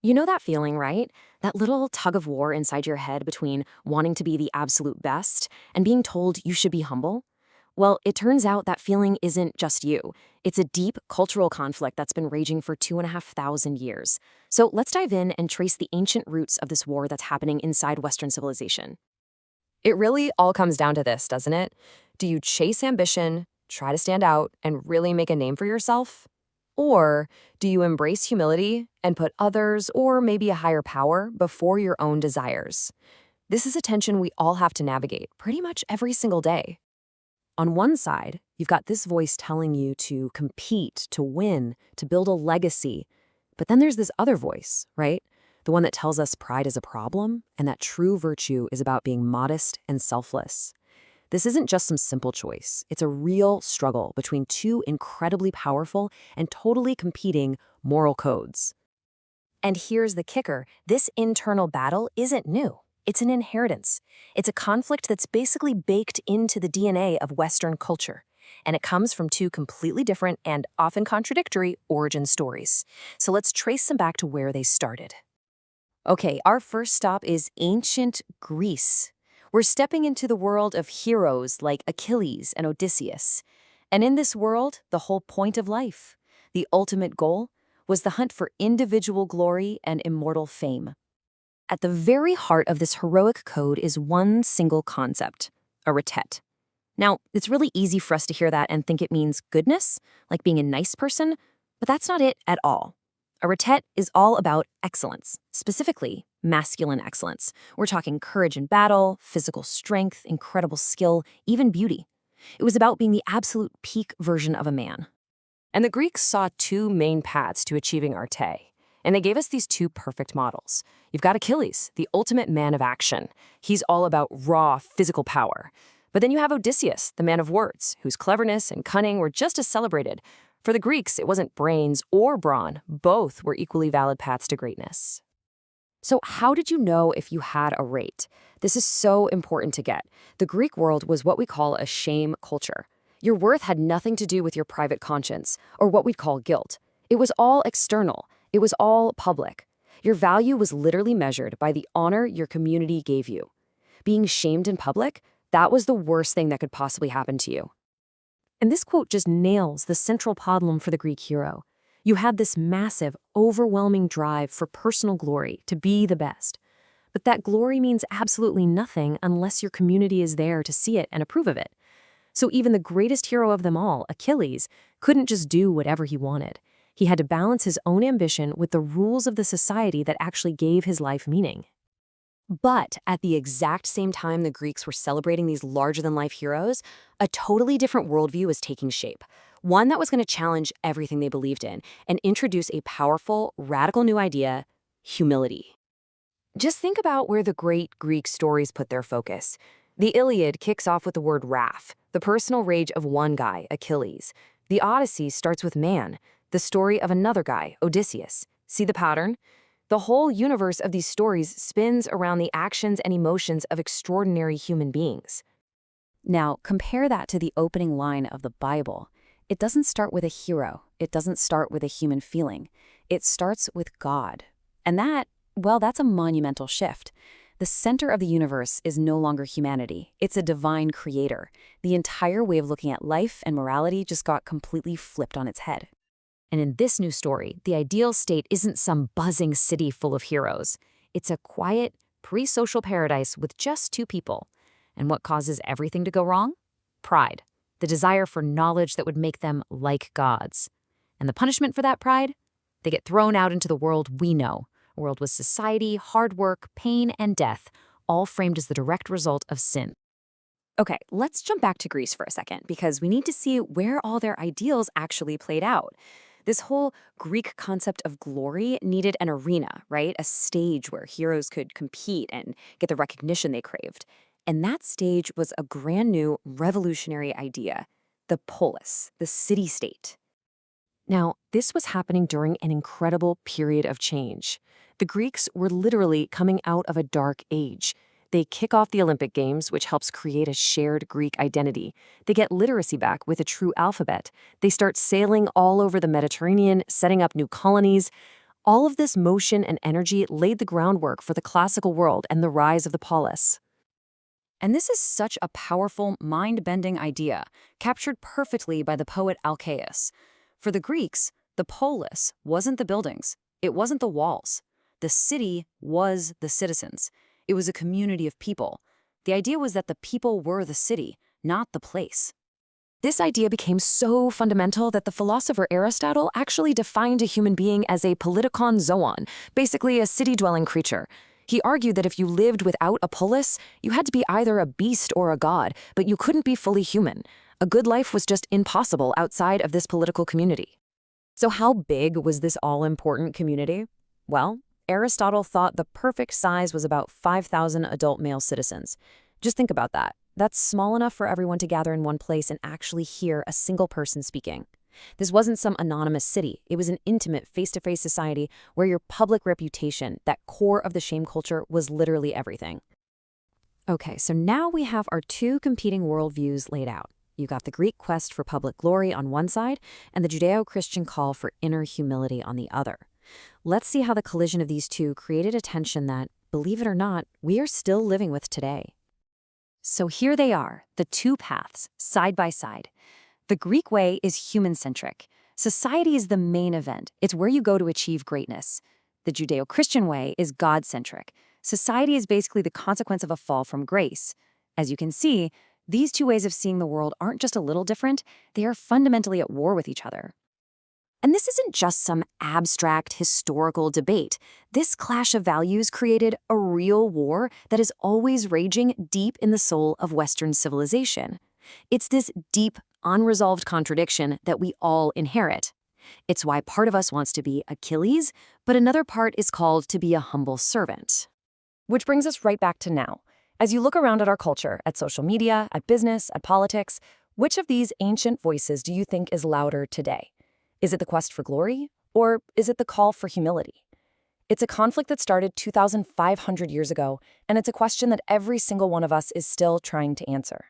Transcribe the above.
You know that feeling, right? That little tug of war inside your head between wanting to be the absolute best and being told you should be humble? Well, it turns out that feeling isn't just you. It's a deep cultural conflict that's been raging for 2,500 years. So let's dive in and trace the ancient roots of this war that's happening inside Western civilization. It really all comes down to this, doesn't it? Do you chase ambition, try to stand out, and really make a name for yourself? Or do you embrace humility and put others or maybe a higher power before your own desires? This is a tension we all have to navigate pretty much every single day. On one side, you've got this voice telling you to compete, to win, to build a legacy. But then there's this other voice, right? The one that tells us pride is a problem and that true virtue is about being modest and selfless. This isn't just some simple choice. It's a real struggle between two incredibly powerful and totally competing moral codes. And here's the kicker. This internal battle isn't new. It's an inheritance. It's a conflict that's basically baked into the DNA of Western culture. And it comes from two completely different and often contradictory origin stories. So let's trace them back to where they started. Okay, our first stop is ancient Greece. We're stepping into the world of heroes like Achilles and Odysseus. And in this world, the whole point of life, the ultimate goal, was the hunt for individual glory and immortal fame. At the very heart of this heroic code is one single concept, a retet. Now, it's really easy for us to hear that and think it means goodness, like being a nice person, but that's not it at all. A retet is all about excellence, specifically masculine excellence. We're talking courage in battle, physical strength, incredible skill, even beauty. It was about being the absolute peak version of a man. And the Greeks saw two main paths to achieving arte. And they gave us these two perfect models. You've got Achilles, the ultimate man of action. He's all about raw physical power. But then you have Odysseus, the man of words, whose cleverness and cunning were just as celebrated. For the Greeks, it wasn't brains or brawn. Both were equally valid paths to greatness. So how did you know if you had a rate? This is so important to get. The Greek world was what we call a shame culture. Your worth had nothing to do with your private conscience, or what we'd call guilt. It was all external. It was all public. Your value was literally measured by the honor your community gave you. Being shamed in public, that was the worst thing that could possibly happen to you. And this quote just nails the central problem for the Greek hero. You had this massive, overwhelming drive for personal glory, to be the best. But that glory means absolutely nothing unless your community is there to see it and approve of it. So even the greatest hero of them all, Achilles, couldn't just do whatever he wanted. He had to balance his own ambition with the rules of the society that actually gave his life meaning. But at the exact same time the Greeks were celebrating these larger-than-life heroes, a totally different worldview was taking shape, one that was going to challenge everything they believed in and introduce a powerful, radical new idea: humility. Just think about where the great Greek stories put their focus. The Iliad kicks off with the word wrath, the personal rage of one guy, Achilles. The Odyssey starts with man, the story of another guy, Odysseus. See the pattern? The whole universe of these stories spins around the actions and emotions of extraordinary human beings. Now, compare that to the opening line of the Bible. It doesn't start with a hero. It doesn't start with a human feeling. It starts with God. And that's a monumental shift. The center of the universe is no longer humanity. It's a divine creator. The entire way of looking at life and morality just got completely flipped on its head. And in this new story, the ideal state isn't some buzzing city full of heroes. It's a quiet, pre-social paradise with just two people. And what causes everything to go wrong? Pride, the desire for knowledge that would make them like gods. And the punishment for that pride? They get thrown out into the world we know, a world with society, hard work, pain, and death, all framed as the direct result of sin. Okay, let's jump back to Greece for a second, because we need to see where all their ideals actually played out. This whole Greek concept of glory needed an arena, right? A stage where heroes could compete and get the recognition they craved. And that stage was a brand new revolutionary idea, the polis, the city-state. Now, this was happening during an incredible period of change. The Greeks were literally coming out of a dark age. They kick off the Olympic Games, which helps create a shared Greek identity. They get literacy back with a true alphabet. They start sailing all over the Mediterranean, setting up new colonies. All of this motion and energy laid the groundwork for the classical world and the rise of the polis. And this is such a powerful, mind-bending idea, captured perfectly by the poet Alcaeus. For the Greeks, the polis wasn't the buildings, it wasn't the walls. The city was the citizens. It was a community of people. The idea was that the people were the city, not the place. This idea became so fundamental that the philosopher Aristotle actually defined a human being as a politikon zoon, basically a city-dwelling creature. He argued that if you lived without a polis, you had to be either a beast or a god, but you couldn't be fully human. A good life was just impossible outside of this political community. So how big was this all-important community? Well, Aristotle thought the perfect size was about 5,000 adult male citizens. Just think about that. That's small enough for everyone to gather in one place and actually hear a single person speaking. This wasn't some anonymous city. It was an intimate, face-to-face society where your public reputation, that core of the shame culture, was literally everything. Okay, so now we have our two competing worldviews laid out. You got the Greek quest for public glory on one side and the Judeo-Christian call for inner humility on the other. Let's see how the collision of these two created a tension that, believe it or not, we are still living with today. So here they are, the two paths, side by side. The Greek way is human-centric. Society is the main event. It's where you go to achieve greatness. The Judeo-Christian way is God-centric. Society is basically the consequence of a fall from grace. As you can see, these two ways of seeing the world aren't just a little different, they are fundamentally at war with each other. And this isn't just some abstract historical debate. This clash of values created a real war that is always raging deep in the soul of Western civilization. It's this deep, unresolved contradiction that we all inherit. It's why part of us wants to be Achilles, but another part is called to be a humble servant. Which brings us right back to now. As you look around at our culture, at social media, at business, at politics, which of these ancient voices do you think is louder today? Is it the quest for glory, or is it the call for humility? It's a conflict that started 2,500 years ago, and it's a question that every single one of us is still trying to answer.